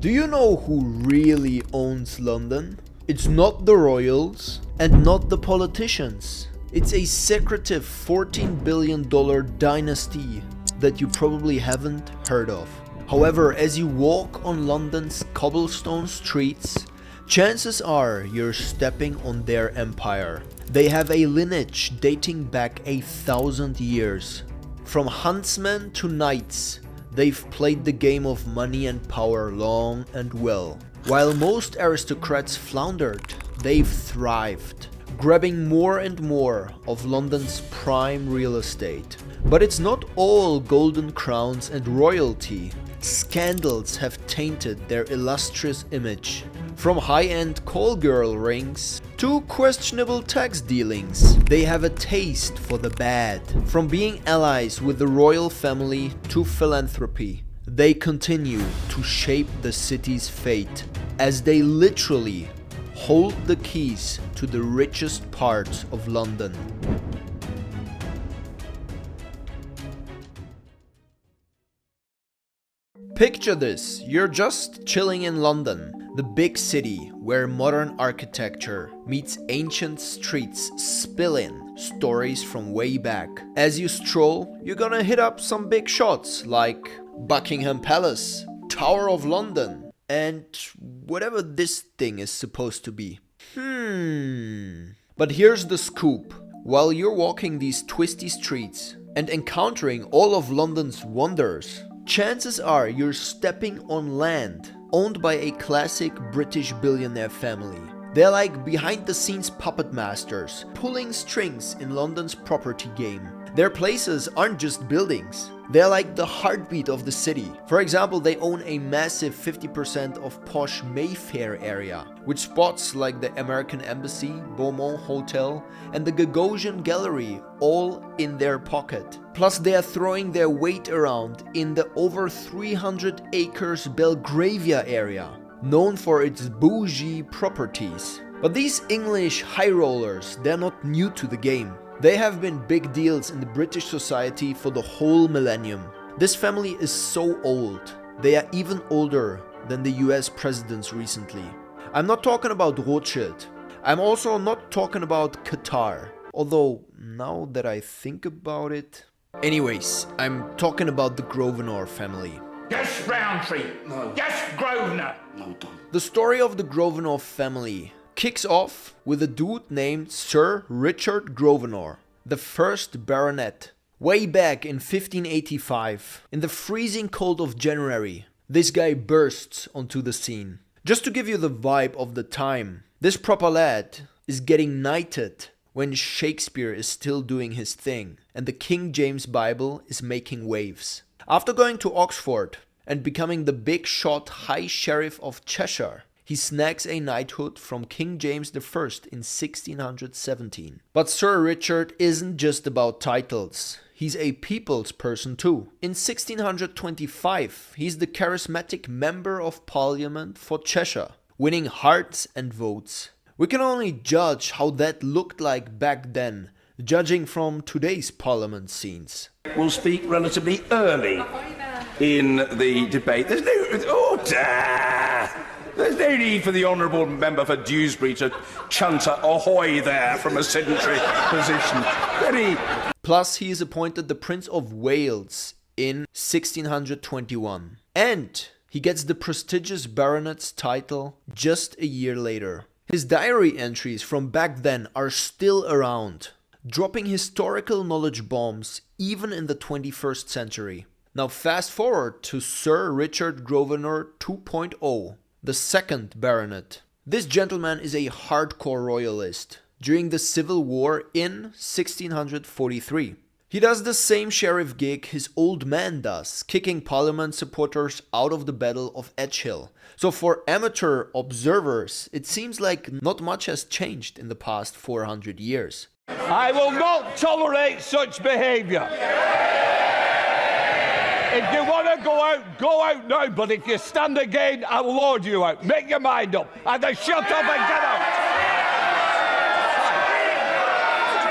Do you know who really owns London? It's not the royals and not the politicians. It's a secretive $14 billion dynasty that you probably haven't heard of. However, as you walk on London's cobblestone streets, chances are you're stepping on their empire. They have a lineage dating back 1,000 years. From huntsmen to knights, they've played the game of money and power long and well. While most aristocrats floundered, they've thrived, grabbing more and more of London's prime real estate. But it's not all golden crowns and royalty. Scandals have tainted their illustrious image. From high-end call girl rings to questionable tax dealings, they have a taste for the bad. From being allies with the royal family to philanthropy, they continue to shape the city's fate as they literally hold the keys to the richest parts of London. Picture this, you're just chilling in London, the big city where modern architecture meets ancient streets spill in stories from way back. As you stroll, you're gonna hit up some big shots like Buckingham Palace, Tower of London, and whatever this thing is supposed to be. But here's the scoop. While you're walking these twisty streets and encountering all of London's wonders, chances are you're stepping on land owned by a classic British billionaire family. They're like behind-the-scenes puppet masters, pulling strings in London's property game. Their places aren't just buildings, they're like the heartbeat of the city. For example, they own a massive 50% of posh Mayfair area, with spots like the American Embassy, Beaumont Hotel, and the Gagosian Gallery all in their pocket. Plus, they are throwing their weight around in the over 300 acres Belgravia area, known for its bougie properties. But these English high rollers, they're not new to the game. They have been big deals in the British society for the whole millennium. This family is so old, they are even older than the US presidents recently. I'm not talking about Rothschild. I'm also not talking about Qatar. Although, now that I think about it... Anyways, I'm talking about the Grosvenor family. Yes, Roundtree. No. Yes, Grosvenor. No, don't. The story of the Grosvenor family kicks off with a dude named Sir Richard Grosvenor, the first baronet. Way back in 1585, in the freezing cold of January, this guy bursts onto the scene. Just to give you the vibe of the time, this proper lad is getting knighted when Shakespeare is still doing his thing and the King James Bible is making waves. After going to Oxford and becoming the big shot High Sheriff of Cheshire, he snags a knighthood from King James I in 1617. But Sir Richard isn't just about titles. He's a people's person too. In 1625, he's the charismatic Member of Parliament for Cheshire, winning hearts and votes. We can only judge how that looked like back then, judging from today's Parliament scenes. Will speak relatively early in the debate. There's no need for the honourable member for Dewsbury to chant a ahoy there from a sedentary position. Plus, he is appointed the Prince of Wales in 1621. And he gets the prestigious baronet's title just a year later. His diary entries from back then are still around, dropping historical knowledge bombs even in the 21st century. Now fast forward to Sir Richard Grosvenor 2.0. The second baronet. This gentleman is a hardcore royalist during the Civil War in 1643. He does the same sheriff gig his old man does, kicking Parliament supporters out of the Battle of Edgehill. So for amateur observers, it seems like not much has changed in the past 400 years. I will not tolerate such behaviour. If you want to go out now, but if you stand again, I'll lord you out. Make your mind up. Either shut up and get out.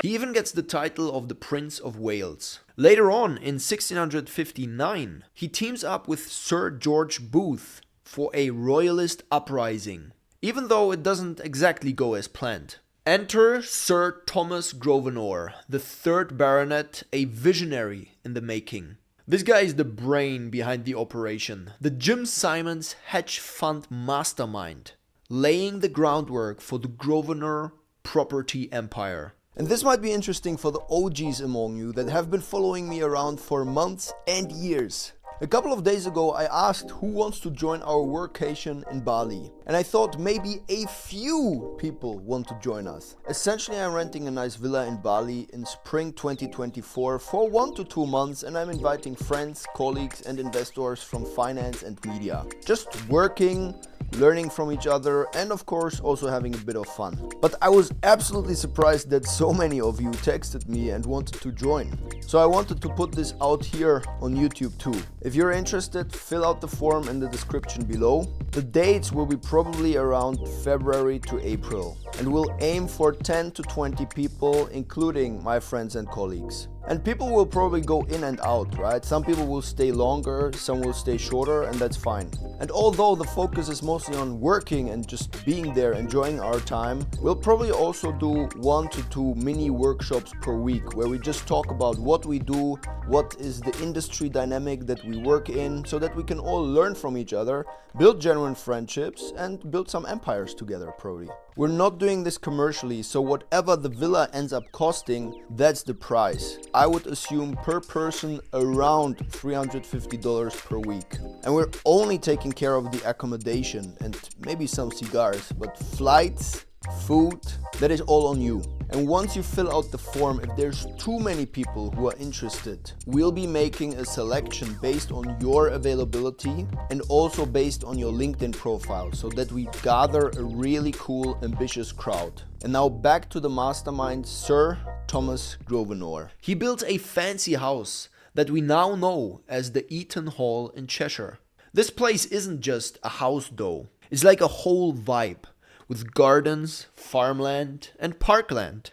He even gets the title of the Prince of Wales. Later on, in 1659, he teams up with Sir George Booth for a royalist uprising, even though it doesn't exactly go as planned. Enter Sir Thomas Grosvenor, the 3rd Baronet, a visionary in the making. This guy is the brain behind the operation, the Jim Simons hedge fund mastermind, laying the groundwork for the Grosvenor property empire. And this might be interesting for the OGs among you that have been following me around for months and years. A couple of days ago I asked who wants to join our workation in Bali, and I thought maybe a few people want to join us. Essentially, I'm renting a nice villa in Bali in spring 2024 for 1 to 2 months, and I'm inviting friends, colleagues and investors from finance and media. Just working, learning from each other, and of course also having a bit of fun. But I was absolutely surprised that so many of you texted me and wanted to join. So I wanted to put this out here on YouTube too. If you're interested, fill out the form in the description below. The dates will be probably around February to April, and we'll aim for 10 to 20 people, including my friends and colleagues. And people will probably go in and out, right? Some people will stay longer, some will stay shorter, and that's fine. And although the focus is mostly on working and just being there, enjoying our time, we'll probably also do 1 to 2 mini workshops per week where we just talk about what we do, what is the industry dynamic that we work in, so that we can all learn from each other, build genuine friendships, and build some empires together probably. We're not doing this commercially, so whatever the villa ends up costing, that's the price. I would assume per person around $350 per week. And we're only taking care of the accommodation and maybe some cigars, but flights, food, that is all on you. And once you fill out the form, if there's too many people who are interested, we'll be making a selection based on your availability and also based on your LinkedIn profile, so that we gather a really cool, ambitious crowd. And now back to the mastermind, Sir Thomas Grosvenor. He built a fancy house that we now know as the Eaton Hall in Cheshire. This place isn't just a house though, it's like a whole vibe, with gardens, farmland and parkland.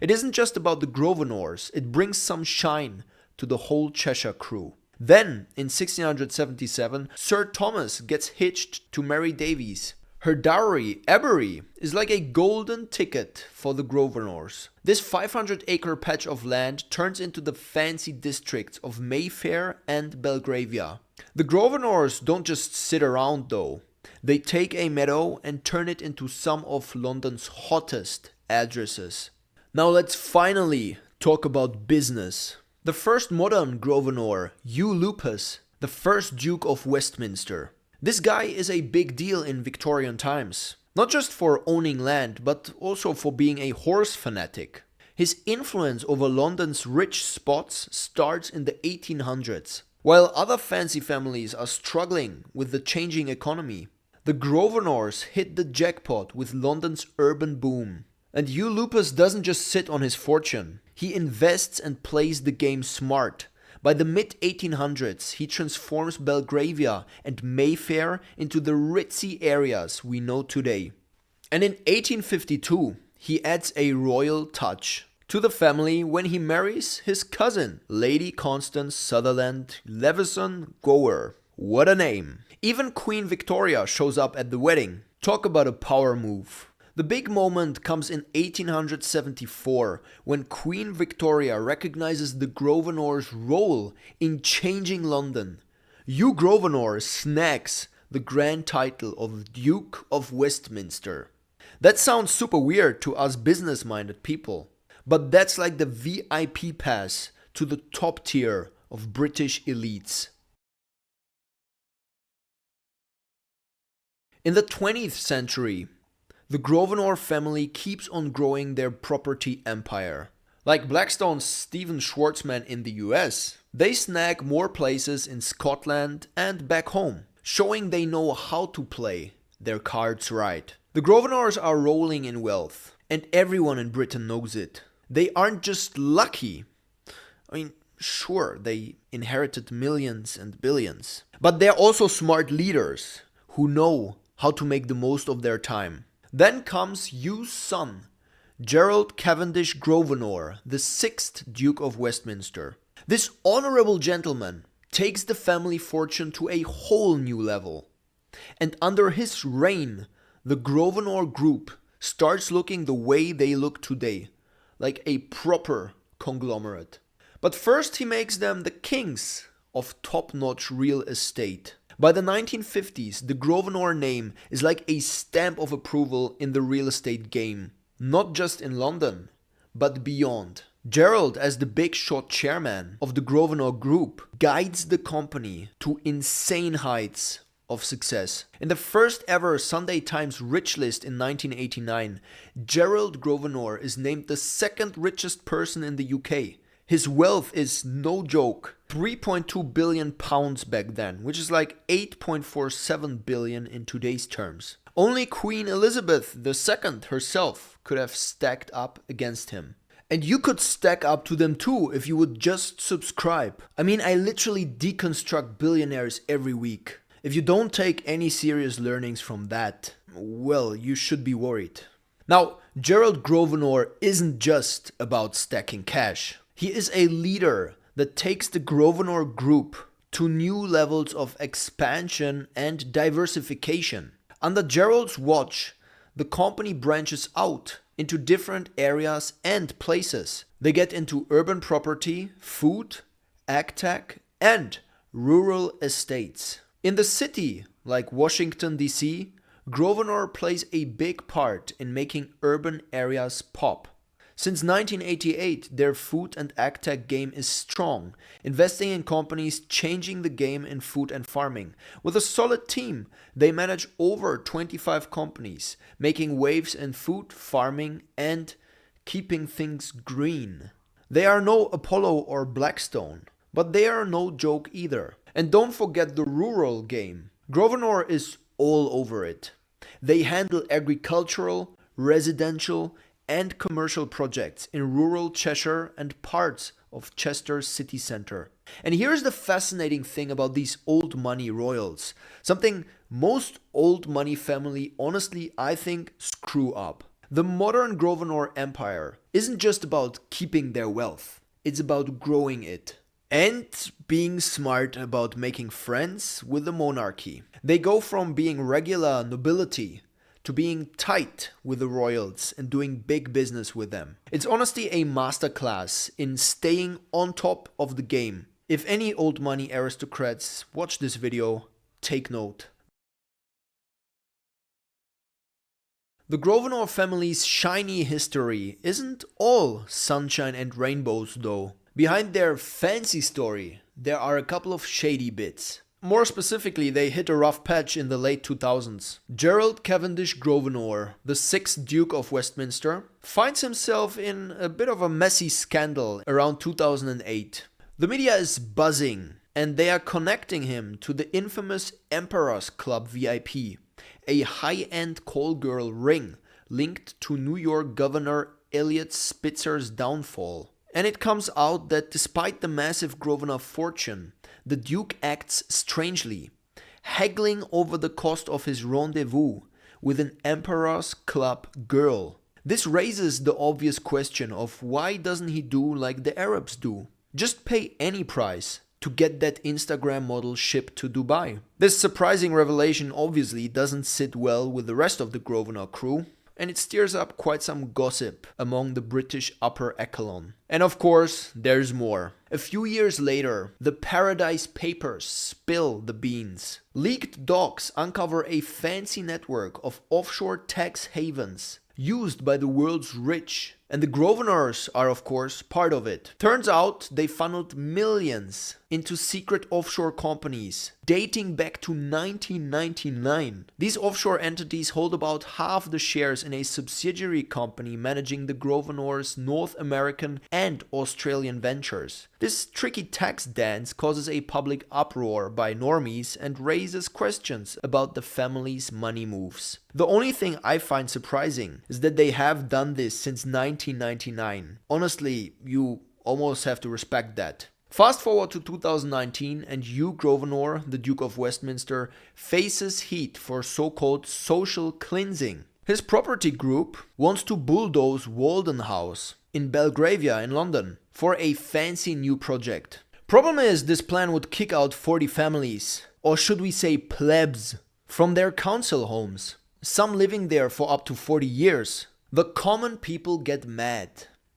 It isn't just about the Grosvenors, it brings some shine to the whole Cheshire crew. Then, in 1677, Sir Thomas gets hitched to Mary Davies. Her dowry, Ebery, is like a golden ticket for the Grosvenors. This 500-acre patch of land turns into the fancy districts of Mayfair and Belgravia. The Grosvenors don't just sit around though. They take a meadow and turn it into some of London's hottest addresses. Now let's finally talk about business. The first modern Grosvenor, Hugh Lupus, the first Duke of Westminster. This guy is a big deal in Victorian times. Not just for owning land, but also for being a horse fanatic. His influence over London's rich spots starts in the 1800s. While other fancy families are struggling with the changing economy, the Grosvenors hit the jackpot with London's urban boom. And Hugh Lupus doesn't just sit on his fortune. He invests and plays the game smart. By the mid-1800s, he transforms Belgravia and Mayfair into the ritzy areas we know today. And in 1852, he adds a royal touch to the family when he marries his cousin, Lady Constance Sutherland Leveson Gower. What a name. Even Queen Victoria shows up at the wedding. Talk about a power move. The big moment comes in 1874 when Queen Victoria recognizes the Grosvenors' role in changing London. Hugh Grosvenor snags the grand title of Duke of Westminster. That sounds super weird to us business-minded people, but that's like the VIP pass to the top tier of British elites. In the 20th century, the Grosvenor family keeps on growing their property empire. Like Blackstone's Stephen Schwarzman in the US, they snag more places in Scotland and back home, showing they know how to play their cards right. The Grosvenors are rolling in wealth, and everyone in Britain knows it. They aren't just lucky. I mean, sure, they inherited millions and billions, but they're also smart leaders who know how to make the most of their time. Then comes Hugh's son, Gerald Cavendish Grosvenor, the 6th Duke of Westminster. This honorable gentleman takes the family fortune to a whole new level. And under his reign, the Grosvenor group starts looking the way they look today, like a proper conglomerate. But first he makes them the kings of top-notch real estate. By the 1950s, the Grosvenor name is like a stamp of approval in the real estate game, not just in London, but beyond. Gerald, as the big shot chairman of the Grosvenor group, guides the company to insane heights of success. In the first ever Sunday Times Rich List in 1989, Gerald Grosvenor is named the second richest person in the UK. His wealth is, no joke, £3.2 billion back then, which is like 8.47 billion in today's terms. Only Queen Elizabeth II herself could have stacked up against him. And you could stack up to them too if you would just subscribe. I mean, I literally deconstruct billionaires every week. If you don't take any serious learnings from that, well, you should be worried. Now, Gerald Grosvenor isn't just about stacking cash. He is a leader that takes the Grosvenor group to new levels of expansion and diversification. Under Gerald's watch, the company branches out into different areas and places. They get into urban property, food, agtech, and rural estates. In the city, like Washington, D.C., Grosvenor plays a big part in making urban areas pop. Since 1988, their food and agtech game is strong, investing in companies changing the game in food and farming. With a solid team, they manage over 25 companies, making waves in food, farming, and keeping things green. They are no Apollo or Blackstone, but they are no joke either. And don't forget the rural game. Grosvenor is all over it. They handle agricultural, residential, and commercial projects in rural Cheshire and parts of Chester city centre. And here's the fascinating thing about these old money royals. Something most old money family, honestly, I think, screw up. The modern Grosvenor empire isn't just about keeping their wealth. It's about growing it. And being smart about making friends with the monarchy. They go from being regular nobility to being tight with the royals and doing big business with them. It's honestly a masterclass in staying on top of the game. If any old money aristocrats watch this video, take note. The Grosvenor family's shiny history isn't all sunshine and rainbows though. Behind their fancy story, there are a couple of shady bits. More specifically, they hit a rough patch in the late 2000s. Gerald Cavendish Grosvenor, the 6th Duke of Westminster, finds himself in a bit of a messy scandal around 2008. The media is buzzing, and they are connecting him to the infamous Emperor's Club VIP, a high-end call girl ring linked to New York Governor Eliot Spitzer's downfall. And it comes out that despite the massive Grosvenor fortune, the Duke acts strangely, haggling over the cost of his rendezvous with an Emperor's Club girl. This raises the obvious question of why doesn't he do like the Arabs do? Just pay any price to get that Instagram model shipped to Dubai. This surprising revelation obviously doesn't sit well with the rest of the Grosvenor crew, and it stirs up quite some gossip among the British upper echelon. And of course, there's more. A few years later, the Paradise Papers spill the beans. Leaked docs uncover a fancy network of offshore tax havens used by the world's rich. And the Grosvenors are of course part of it. Turns out they funneled millions into secret offshore companies dating back to 1999. These offshore entities hold about half the shares in a subsidiary company managing the Grosvenors' North American and Australian ventures. This tricky tax dance causes a public uproar by normies and raises questions about the family's money moves. The only thing I find surprising is that they have done this since 1999. Honestly, you almost have to respect that. Fast forward to 2019 and Hugh Grosvenor, the Duke of Westminster, faces heat for so-called social cleansing. His property group wants to bulldoze Walden House in Belgravia in London for a fancy new project. Problem is, this plan would kick out 40 families, or should we say plebs, from their council homes, some living there for up to 40 years. The common people get mad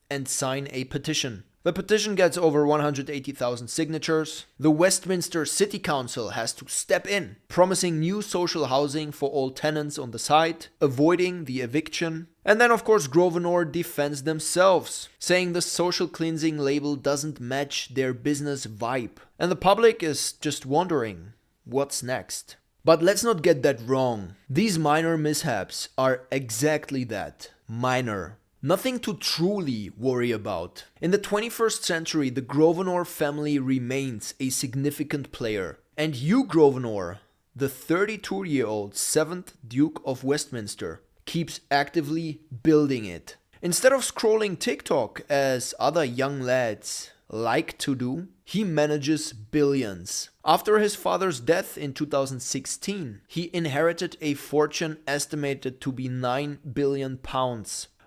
and sign a petition. The petition gets over 180,000 signatures. The Westminster City Council has to step in, promising new social housing for all tenants on the site, avoiding the eviction. And then of course Grosvenor defends themselves, saying the social cleansing label doesn't match their business vibe. And the public is just wondering, what's next? But let's not get that wrong. These minor mishaps are exactly that, minor. Nothing to truly worry about. In the 21st century, the Grosvenor family remains a significant player. And Hugh Grosvenor, the 32-year-old 7th Duke of Westminster, keeps actively building it. Instead of scrolling TikTok as other young lads like to do, he manages billions. After his father's death in 2016, he inherited a fortune estimated to be £9 billion.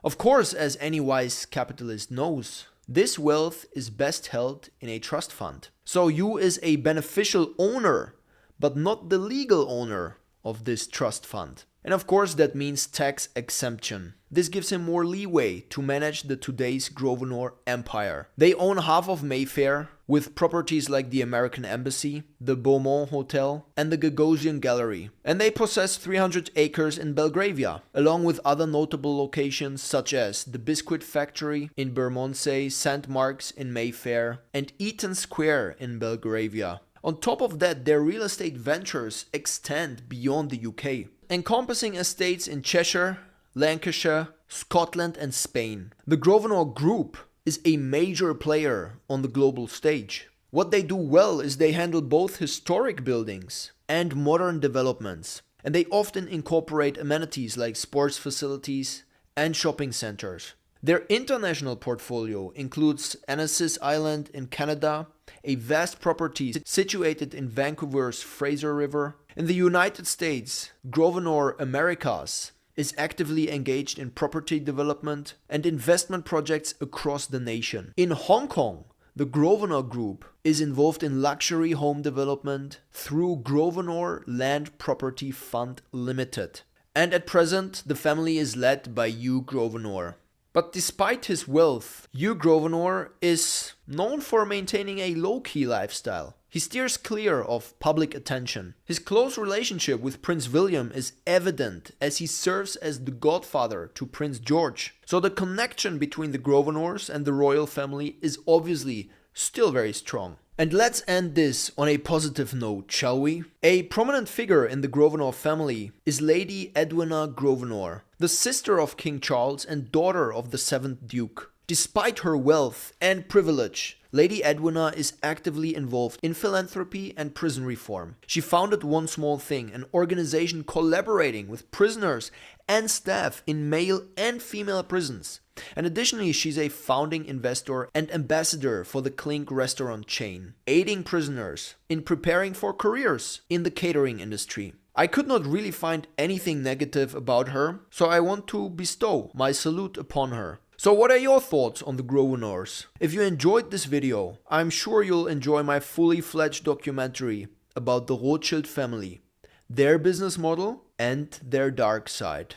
Of course, as any wise capitalist knows, this wealth is best held in a trust fund. So Hugh is a beneficial owner, but not the legal owner of this trust fund. And of course that means tax exemption. This gives him more leeway to manage the today's Grosvenor empire. They own half of Mayfair, with properties like the American Embassy, the Beaumont Hotel and the Gagosian Gallery. And they possess 300 acres in Belgravia, along with other notable locations such as the Biscuit Factory in Bermondsey, St. Mark's in Mayfair and Eaton Square in Belgravia. On top of that, their real estate ventures extend beyond the UK, encompassing estates in Cheshire, Lancashire, Scotland and Spain. The Grosvenor Group is a major player on the global stage. What they do well is they handle both historic buildings and modern developments, and they often incorporate amenities like sports facilities and shopping centers. Their international portfolio includes Annecy Island in Canada, a vast property situated in Vancouver's Fraser River. In the United States, Grosvenor Americas is actively engaged in property development and investment projects across the nation. In Hong Kong, the Grosvenor Group is involved in luxury home development through Grosvenor Land Property Fund Limited. And at present, the family is led by Hugh Grosvenor. But despite his wealth, Hugh Grosvenor is known for maintaining a low-key lifestyle. He steers clear of public attention. His close relationship with Prince William is evident as he serves as the godfather to Prince George. So the connection between the Grosvenors and the royal family is obviously still very strong. And let's end this on a positive note, shall we? A prominent figure in the Grosvenor family is Lady Edwina Grosvenor, the sister of King Charles and daughter of the 7th Duke. Despite her wealth and privilege, Lady Edwina is actively involved in philanthropy and prison reform. She founded One Small Thing, an organization collaborating with prisoners and staff in male and female prisons. And additionally, she's a founding investor and ambassador for the Clink restaurant chain, aiding prisoners in preparing for careers in the catering industry. I could not really find anything negative about her, so I want to bestow my salute upon her. So what are your thoughts on the Grosvenors? If you enjoyed this video, I'm sure you'll enjoy my fully fledged documentary about the Rothschild family, their business model and their dark side.